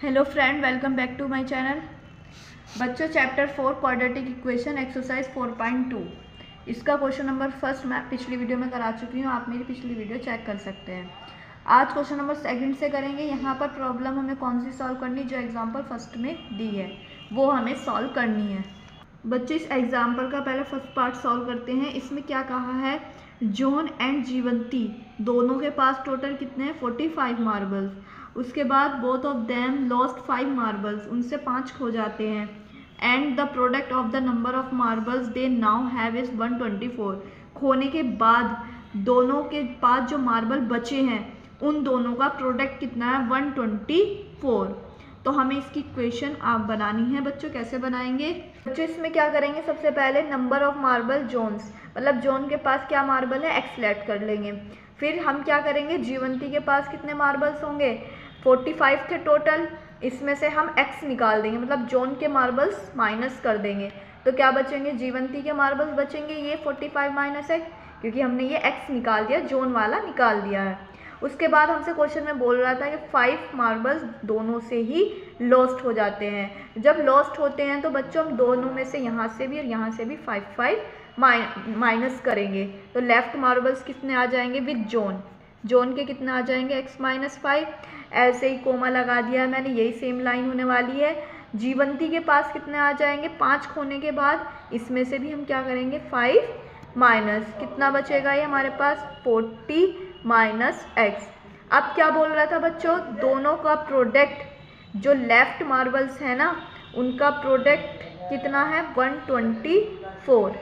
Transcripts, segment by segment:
Hello friend, welcome back to my channel. बच्चों, chapter 4 quadratic equation exercise 4.2 इसका question number first मैं पिछली video में करा चुकी हूँ। आप मेरी पिछली वीडियो चेक कर सकते हैं। आज क्वेश्चन नंबर सेकंड से करेंगे। यहाँ पर प्रॉब्लम हमें कौन सी सॉल्व करनी, जो एग्जाम्पल फर्स्ट में दी है वो हमें सॉल्व करनी है। बच्चे, इस एग्जाम्पल का पहले फर्स्ट पार्ट सॉल्व करते हैं। इसमें क्या कहा है, जॉन एंड जीवंती दोनों के पास टोटल कितने हैं, 45 मार्बल्स। उसके बाद both of them lost 5 marbles, उनसे 5 खो जाते हैं। And the product of the number of marbles they now have is 124। खोने के बाद दोनों के पास जो मार्बल बचे हैं उन दोनों का प्रोडक्ट कितना है, 124। तो हमें इसकी इक्वेशन आप बनानी है। बच्चों, कैसे बनाएंगे? बच्चों, इसमें क्या करेंगे, सबसे पहले नंबर ऑफ मार्बल जोन्स, मतलब जोन के पास क्या मार्बल है, एक्स लेट कर लेंगे। फिर हम क्या करेंगे, जीवंती के पास कितने मार्बल्स होंगे, 45 थे टोटल। इसमें से हम एक्स निकाल देंगे, मतलब जोन के मार्बल्स माइनस कर देंगे। तो क्या बचेंगे, जीवंती के मार्बल्स बचेंगे, ये 45 माइनस एक्स, क्योंकि हमने ये एक्स निकाल दिया, जोन वाला निकाल दिया है। उसके बाद हमसे क्वेश्चन में बोल रहा था कि 5 मार्बल्स दोनों से ही लॉस्ट हो जाते हैं। जब लॉस्ट होते हैं तो बच्चों हम दोनों में से यहाँ से भी और यहाँ से भी 5 माइनस करेंगे। तो लेफ्ट मार्बल्स कितने आ जाएंगे विद जोन, जोन के कितने आ जाएंगे, x - 5। ऐसे ही कोमा लगा दिया मैंने, यही सेम लाइन होने वाली है। जीवंती के पास कितने आ जाएंगे, 5 खोने के बाद इसमें से भी हम क्या करेंगे, 5 माइनस, कितना बचेगा ये हमारे पास, 40 माइनस x। अब क्या बोल रहा था बच्चों, दोनों का प्रोडक्ट जो लेफ्ट मार्बल्स है ना, उनका प्रोडक्ट कितना है, 124।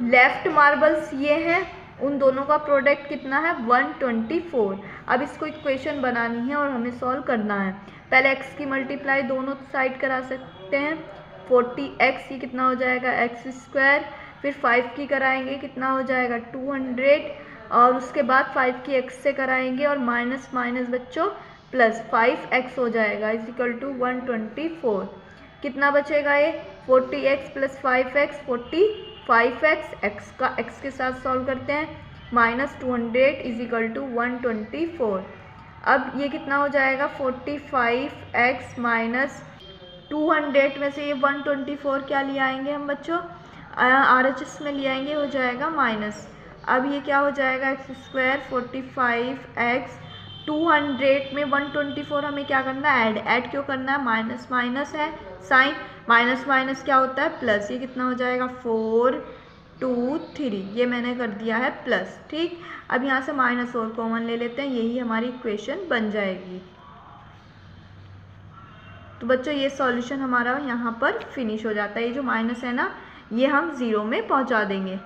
लेफ्ट मार्बल्स ये हैं, उन दोनों का प्रोडक्ट कितना है, 124। अब इसको इक्वेशन बनानी है और हमें सॉल्व करना है। पहले x की मल्टीप्लाई दोनों साइड करा सकते हैं, 40x ये कितना हो जाएगा, x²। फिर 5 की कराएंगे, कितना हो जाएगा, 200। और उसके बाद 5 की x से कराएंगे और माइनस माइनस बच्चों प्लस 5x हो जाएगा = 124। कितना बचेगा ये, 40x + 5x 45x। x का x के साथ सॉल्व करते हैं, -200 = 124। अब ये कितना हो जाएगा, 45x - 200 में से ये 124 क्या ले आएंगे हम बच्चों, RHS में ले आएंगे, हो जाएगा माइनस। अब ये क्या हो जाएगा, x², 45x 200 में 124 हमें क्या करना है, ऐड क्यों करना है, माइनस माइनस है, साइन माइनस माइनस क्या होता है, प्लस। ये कितना हो जाएगा, 423, ये मैंने कर दिया है प्लस। ठीक, अब यहाँ से माइनस और कॉमन ले लेते हैं, यही हमारी इक्वेशन बन जाएगी। तो बच्चों, ये सॉल्यूशन हमारा यहाँ पर फिनिश हो जाता है। ये जो माइनस है ना, ये हम 0 में पहुँचा देंगे।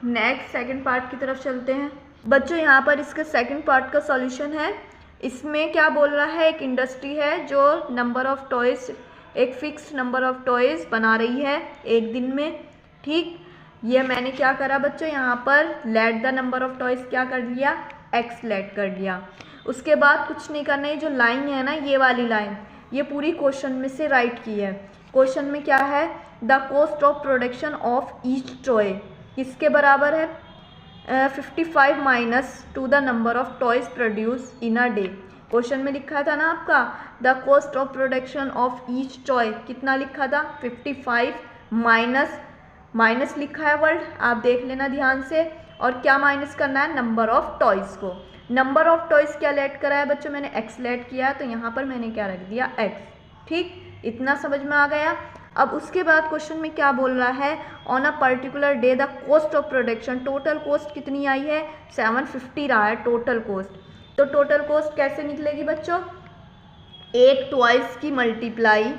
नेक्स्ट सेकंड पार्ट की तरफ चलते हैं। बच्चों, यहाँ पर इसके सेकंड पार्ट का सॉल्यूशन है। इसमें क्या बोल रहा है, एक इंडस्ट्री है जो नंबर ऑफ टॉयज़, एक फिक्स नंबर ऑफ टॉयज़ बना रही है एक दिन में। ठीक, ये मैंने क्या करा बच्चों, यहाँ पर let the number of toys क्या कर लिया, x लेट कर दिया। उसके बाद कुछ नहीं करना है, जो लाइन है ना, ये वाली लाइन, ये पूरी क्वेश्चन में से राइट की है। क्वेश्चन में क्या है, the cost of production of each toy किसके बराबर है, 55 minus two the number of toys produce in a day. Question में लिखा था ना आपका, the cost of production of each toy, कितना लिखा था, 55 माइनस, माइनस लिखा है वर्ड, आप देख लेना ध्यान से। और क्या माइनस करना है, नंबर ऑफ टॉयज़ को। नंबर ऑफ टॉयज़ क्या लेट करा है बच्चों, मैंने x लेट किया, तो यहाँ पर मैंने क्या रख दिया, x। ठीक, इतना समझ में आ गया। अब उसके बाद क्वेश्चन में क्या बोल रहा है, on a particular day the cost of production, total cost कितनी आई है, 750 रहा है टोटल कॉस्ट। तो टोटल कॉस्ट कैसे निकलेगी बच्चों, एक टॉयज़ की मल्टीप्लाई,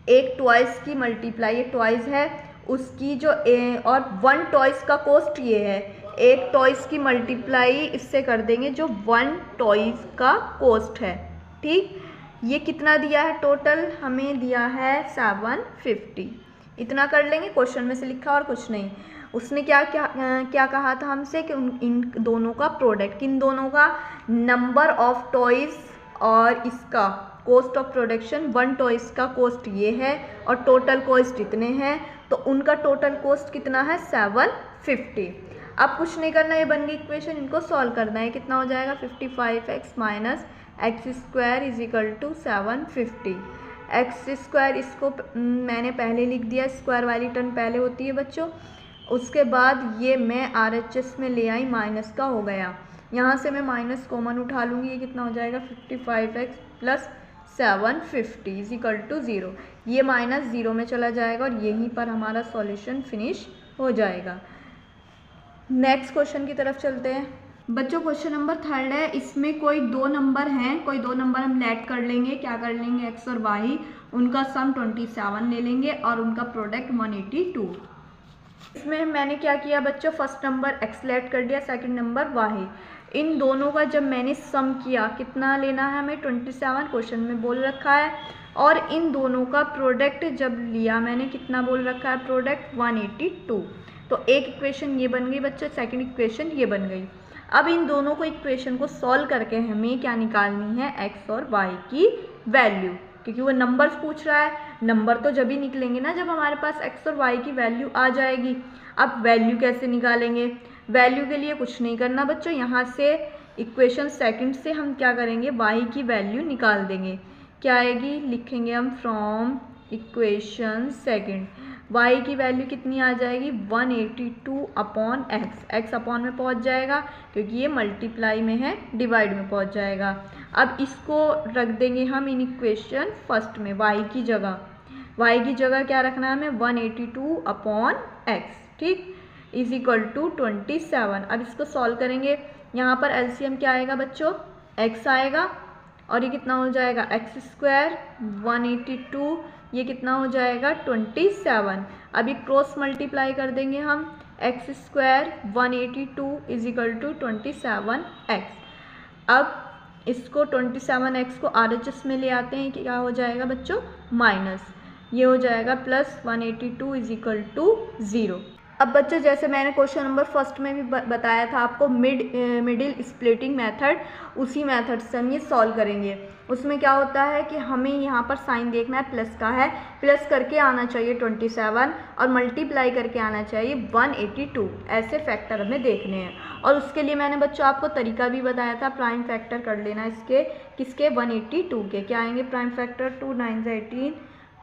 एक टॉयज़ की मल्टीप्लाई, ये टॉयज़ है उसकी जो और 1 टॉयज़ का कॉस्ट ये है, एक टॉयज़ की मल्टीप्लाई इससे कर देंगे जो 1 टॉयज़ का कॉस्ट है। ठीक, ये कितना दिया है, टोटल हमें दिया है 750। इतना कर लेंगे, क्वेश्चन में से लिखा और कुछ नहीं। उसने क्या क्या क्या कहा था हमसे कि इन दोनों का प्रोडक्ट, किन दोनों का, नंबर ऑफ टॉयज़ और इसका कॉस्ट ऑफ प्रोडक्शन, 1 टॉयज़ का कॉस्ट ये है और टोटल कॉस्ट इतने हैं, तो उनका टोटल कॉस्ट कितना है, 750। अब कुछ नहीं करना, ये बन गई इक्वेशन, इनको सॉल्व करना है। कितना हो जाएगा, 55x - x square is equal to 750। X square इसको मैंने पहले लिख दिया, स्क्वायर वाली टर्म पहले होती है बच्चों। उसके बाद ये मैं RHS में ले आई, माइनस का हो गया, यहाँ से मैं माइनस कॉमन उठा लूँगी, ये कितना हो जाएगा 55x plus 750 is equal to 0। ये माइनस 0 में चला जाएगा और यहीं पर हमारा सॉल्यूशन फिनिश हो जाएगा। नेक्स्ट क्वेश्चन की तरफ चलते हैं बच्चों। क्वेश्चन नंबर 3 है, इसमें कोई दो नंबर हैं, कोई दो नंबर हम लेट कर लेंगे। क्या कर लेंगे, x और y, उनका सम 27 ले लेंगे और उनका प्रोडक्ट 182। इसमें मैंने क्या किया बच्चों, फर्स्ट नंबर x लेट कर दिया, सेकंड नंबर y। इन दोनों का जब मैंने सम किया, कितना लेना है हमें 27, क्वेश्चन में बोल रखा है। और इन दोनों का प्रोडक्ट जब लिया मैंने, कितना बोल रखा है प्रोडक्ट 182। तो एक इक्वेशन ये बन गई बच्चों, सेकंड इक्वेशन ये बन गई। अब इन दोनों को इक्वेशन को सॉल्व करके हमें क्या निकालनी है, x और y की वैल्यू, क्योंकि वो नंबर्स पूछ रहा है। नंबर तो जब ही निकलेंगे ना जब हमारे पास x और y की वैल्यू आ जाएगी। अब वैल्यू कैसे निकालेंगे, वैल्यू के लिए कुछ नहीं करना बच्चों, यहाँ से इक्वेशन सेकंड से हम क्या करेंगे, y की वैल्यू निकाल देंगे। क्या आएगी, लिखेंगे हम फ्रॉम इक्वेशन सेकंड, y की वैल्यू कितनी आ जाएगी 182 अपॉन x अपॉन में पहुंच जाएगा क्योंकि ये मल्टीप्लाई में है, डिवाइड में पहुंच जाएगा। अब इसको रख देंगे हम इन इक्वेशन फर्स्ट में, y की जगह क्या रखना है हमें 182 अपॉन x, ठीक, इज इक्वल टू 27। अब इसको सॉल्व करेंगे, यहाँ पर एलसीएम क्या आएगा बच्चों, x आएगा और ये कितना हो जाएगा x स्क्वायर 182, ये कितना हो जाएगा 27। अभी क्रॉस मल्टीप्लाई कर देंगे हम, x square 182 is equal to 27x। अब इसको 27x को RHS में ले आते हैं, क्या हो जाएगा बच्चों माइनस, ये हो जाएगा प्लस 182 इज इक्वल टू 0। अब बच्चों जैसे मैंने क्वेश्चन नंबर फर्स्ट में भी बताया था आपको मिडिल स्प्लिटिंग मेथड, उसी मेथड से हम ये सॉल्व करेंगे। उसमें क्या होता है कि हमें यहाँ पर साइन देखना है, प्लस का है, प्लस करके आना चाहिए 27 और मल्टीप्लाई करके आना चाहिए 182, ऐसे फैक्टर हमें देखने हैं। और उसके लिए मैंने बच्चों आपको तरीका भी बताया था, प्राइम फैक्टर कर लेना इसके, किसके 182 के। क्या आएंगे प्राइम फैक्टर, 2 9 18,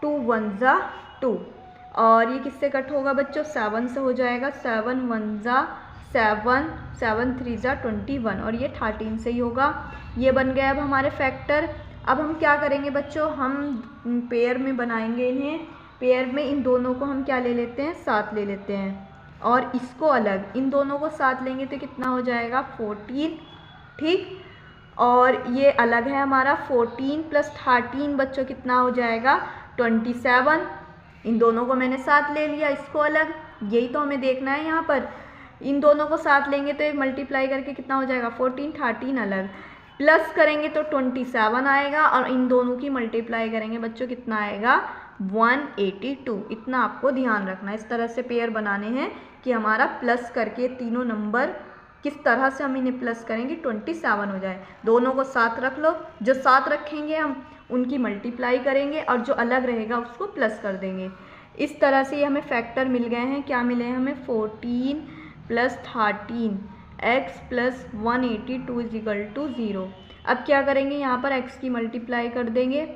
2 1 2, और ये किससे कट होगा बच्चों 7 से हो जाएगा, 7 1 7, 7 3 21, और ये 13 से ही होगा। ये बन गया अब हमारे फैक्टर। अब हम क्या करेंगे बच्चों, हम पेयर में बनाएंगे इन्हें, पेयर में इन दोनों को हम क्या ले लेते हैं, साथ ले लेते हैं, और इसको अलग, इन दोनों को साथ लेंगे तो कितना हो जाएगा 14, ठीक, और ये अलग है हमारा 14 प्लस 13 बच्चों कितना हो जाएगा 27। इन दोनों को मैंने साथ ले लिया, इसको अलग, यही तो हमें देखना है यहाँ पर। इन दोनों को साथ लेंगे तो एक मल्टीप्लाई करके कितना हो जाएगा 14, 13 अलग, प्लस करेंगे तो 27 आएगा, और इन दोनों की मल्टीप्लाई करेंगे बच्चों कितना आएगा 182। इतना आपको ध्यान रखना है, इस तरह से पेयर बनाने हैं कि हमारा प्लस करके तीनों नंबर किस तरह से हम इन्हें प्लस करेंगे 27 हो जाए। दोनों को साथ रख लो, जो साथ रखेंगे हम उनकी मल्टीप्लाई करेंगे और जो अलग रहेगा उसको प्लस कर देंगे। इस तरह से ये हमें फैक्टर मिल गए हैं। क्या मिले हैं हमें 14 plus 13 x plus 182 is equal to 0। अब क्या करेंगे, यहाँ पर x की मल्टीप्लाई कर देंगे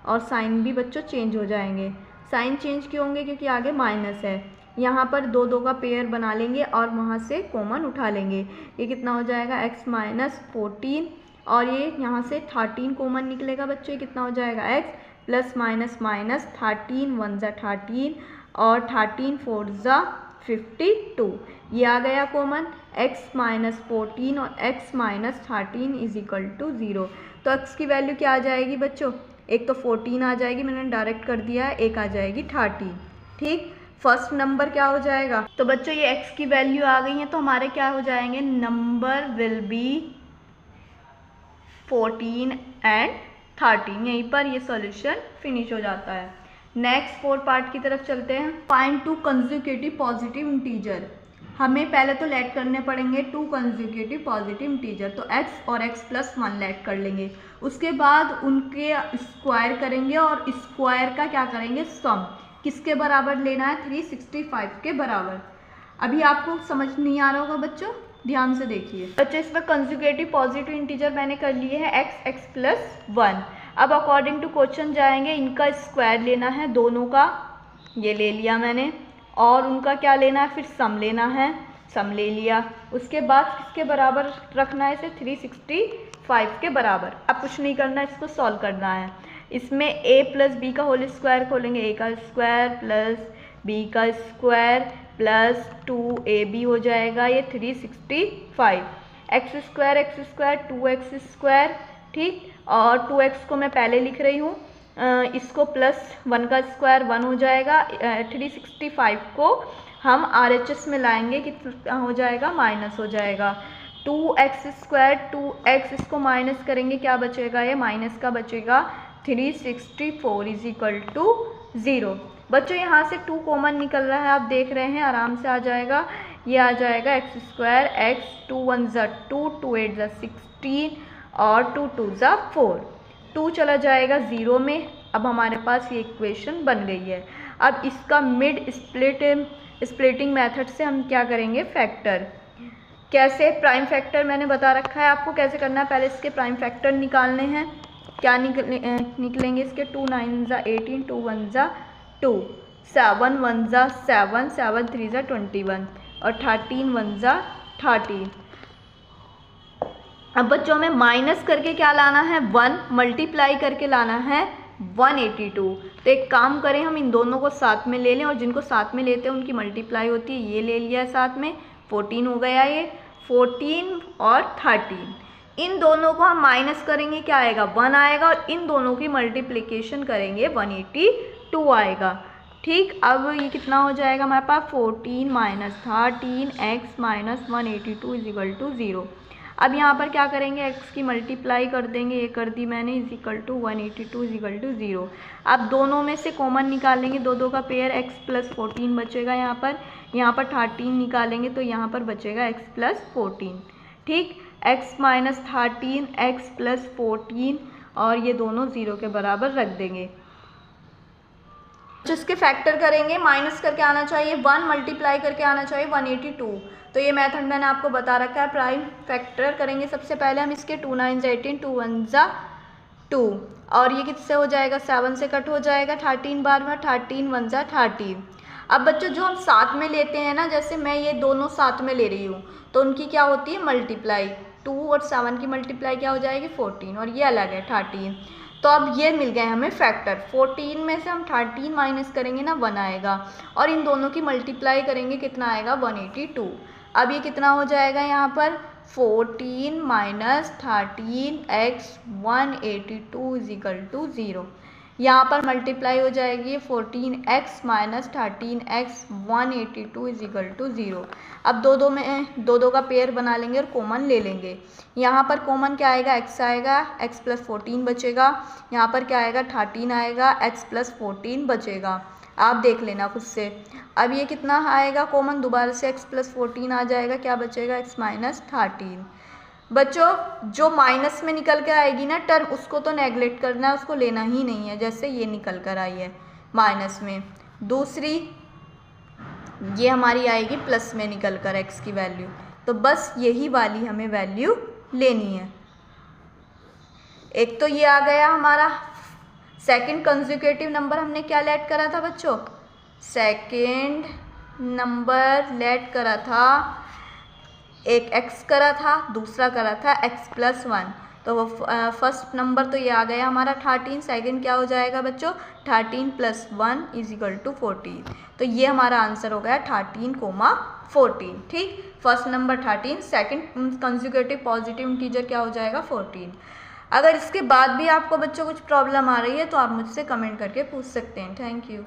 और साइन भी बच्चों चेंज हो जाएंगे। साइन चेंज क्यों होंगे, क्योंकि आगे माइनस है। यहाँ पर दो दो का पेयर बना लेंगे और वहाँ से कॉमन उठा लेंगे। ये कितना हो जाएगा x माइनस 14, और ये यहाँ से 13 कॉमन निकलेगा बच्चों, ये कितना हो जाएगा x प्लस माइनस माइनस 13 1 13 और 13 4 52, ये आ गया कॉमन, x माइनस 14 और x minus 13 is equal to 0। तो x की वैल्यू क्या आ जाएगी बच्चों, एक तो 14 आ जाएगी, मैंने डायरेक्ट कर दिया है, एक आ जाएगी 13, ठीक। फर्स्ट नंबर क्या हो जाएगा, तो बच्चों ये x की वैल्यू आ गई है, तो हमारे क्या हो जाएंगे, नंबर विल बी 14 एंड 13। यहीं पर ये सॉल्यूशन फिनिश हो जाता है। नेक्स्ट 4 पार्ट की तरफ चलते हैं। Find 2 consecutive positive integer. हमें पहले तो लेट करने पड़ेंगे 2 कंसेक्यूटिव पॉजिटिव इंटीजर, तो x और x प्लस 1 लेट कर लेंगे। उसके बाद उनके स्क्वायर करेंगे और स्क्वायर का क्या करेंगे, सम। किसके बराबर लेना है, 365 के बराबर। अभी आपको समझ नहीं आ रहा होगा बच्चों, ध्यान से देखिए बच्चे। इसमें कंजुगेटिव पॉजिटिव इंटीजर मैंने कर लिए है एक्स, एक्स प्लस 1। अब अकॉर्डिंग टू क्वेश्चन जाएंगे, इनका स्क्वायर लेना है दोनों का, ये ले लिया मैंने, और उनका क्या लेना है, फिर सम लेना है, सम ले लिया। उसके बाद किसके बराबर रखना है इसे, 365 के बराबर। अब कुछ नहीं करना, इसको सॉल्व करना है। इसमें a प्लस बी का होल स्क्वायर खोलेंगे, a का स्क्वायर प्लस b का स्क्वायर प्लस 2ab हो जाएगा ये 365। एक्स स्क्वायर 2x स्क्वायर, ठीक, और 2x को मैं पहले लिख रही हूँ, इसको प्लस 1 का स्क्वायर 1 हो जाएगा। 365 को हम RHS में लाएंगे, कितना हो जाएगा, माइनस हो जाएगा। 2x स्क्वायर 2x, इसको माइनस करेंगे, क्या बचेगा, ये माइनस का बचेगा 364 इज इक्वल टू 0। बच्चों यहाँ से 2 कॉमन निकल रहा है, आप देख रहे हैं, आराम से आ जाएगा। ये आ जाएगा एक्स स्क्वायर एक्स, 2 1 ज़ा 2, 2 8 ज़ा 16 और 2 2 ज़ा 4। 2 चला जाएगा 0 में। अब हमारे पास ये इक्वेशन बन गई है। अब इसका मिड स्प्लिटिंग मेथड से हम क्या करेंगे, फैक्टर। कैसे, प्राइम फैक्टर मैंने बता रखा है आपको कैसे करना है। पहले इसके प्राइम फैक्टर निकालने हैं। क्या निकलेंगे इसके, 2 9 ज़ा 18, 2 1 ज़ा 2, 7 1 ज़ा 7, 7 3 ज़ा 21 और 13 1 ज़ा 13। अब बच्चों में माइनस करके क्या लाना है, 1, मल्टीप्लाई करके लाना है 182। तो एक काम करें, हम इन दोनों को साथ में ले लें, और जिनको साथ में लेते हैं उनकी मल्टीप्लाई होती है, ये ले लिया साथ में, 14 हो गया ये, 14 और 13। इन दोनों को हम माइनस करेंगे, क्या आएगा, 1 आएगा, और इन दोनों की मल्टीप्लिकेशन करेंगे 182 आएगा, ठीक। अब ये कितना हो जाएगा हमारे पास, 14 minus 13 x minus 182 is equal to 0। अब यहाँ पर क्या करेंगे, x की मल्टीप्लाई कर देंगे, ये कर दी मैंने, is equal to 182 is equal to 0। अब दोनों में से कॉमन निकालेंगे, दो का पेयर, x प्लस 14 बचेगा यहाँ पर 13 निकालेंगे तो यहाँ पर बचेगा x प्लस 14, ठीक। x माइनस 13 x प्लस 14 और ये दोनों 0 के बराबर रख देंगे। जिसके फैक्टर करेंगे, माइनस करके आना चाहिए 1, मल्टीप्लाई करके आना चाहिए 182। तो ये मेथड मैंने आपको बता रखा है। प्राइम फैक्टर करेंगे सबसे पहले हम इसके, 2 9 ज़ा 18, 2 1 ज़ा 2 और ये किससे हो जाएगा, 7 से कट हो जाएगा 13 बार में, 13 1 ज़ा 13। अब बच्चों जो हम साथ में लेते हैं ना, जैसे मैं ये दोनों साथ में ले रही हूँ तो उनकी क्या होती है, मल्टीप्लाई। 2 और 7 की मल्टीप्लाई क्या हो जाएगी, 14, और ये अलग है 13। तो अब ये मिल गए हमें फैक्टर। 14 में से हम 13 माइनस करेंगे ना, 1 आएगा, और इन दोनों की मल्टीप्लाई करेंगे, कितना आएगा, 182। अब ये कितना हो जाएगा यहाँ पर, 14 minus 13 x 182 is equal to 0। यहाँ पर मल्टीप्लाई हो जाएगी 14x minus 13x 182 is equal to 0। अब दो का पेयर बना लेंगे और कॉमन ले लेंगे। यहाँ पर कॉमन क्या आएगा, x आएगा, x प्लस 14 बचेगा। यहाँ पर क्या आएगा, 13 आएगा, x प्लस 14 बचेगा। आप देख लेना खुद से। अब ये कितना आएगा कॉमन, दोबारा से x प्लस 14 आ जाएगा, क्या बचेगा, x माइनस 13। बच्चों जो माइनस में निकल कर आएगी ना टर्म, उसको तो नेगलेक्ट करना है, उसको लेना ही नहीं है। जैसे ये निकल कर आई है माइनस में, दूसरी ये हमारी आएगी प्लस में निकल कर x की वैल्यू, तो बस यही वाली हमें वैल्यू लेनी है। एक तो ये आ गया हमारा सेकंड कंसेक्यूटिव नंबर, हमने क्या लेट करा था बच्चों, सेकंड नंबर लेट करा था, एक x करा था, दूसरा करा था x प्लस 1। तो वो फर्स्ट नंबर तो ये आ गया हमारा 13, सेकंड क्या हो जाएगा बच्चों, 13 प्लस 1 इज इक्वल टू 14। तो ये हमारा आंसर हो गया 13,14, ठीक। First number 13, second consecutive positive integer क्या हो जाएगा, 14। अगर इसके बाद भी आपको बच्चों कुछ प्रॉब्लम आ रही है तो आप मुझसे कमेंट करके पूछ सकते हैं। Thank you.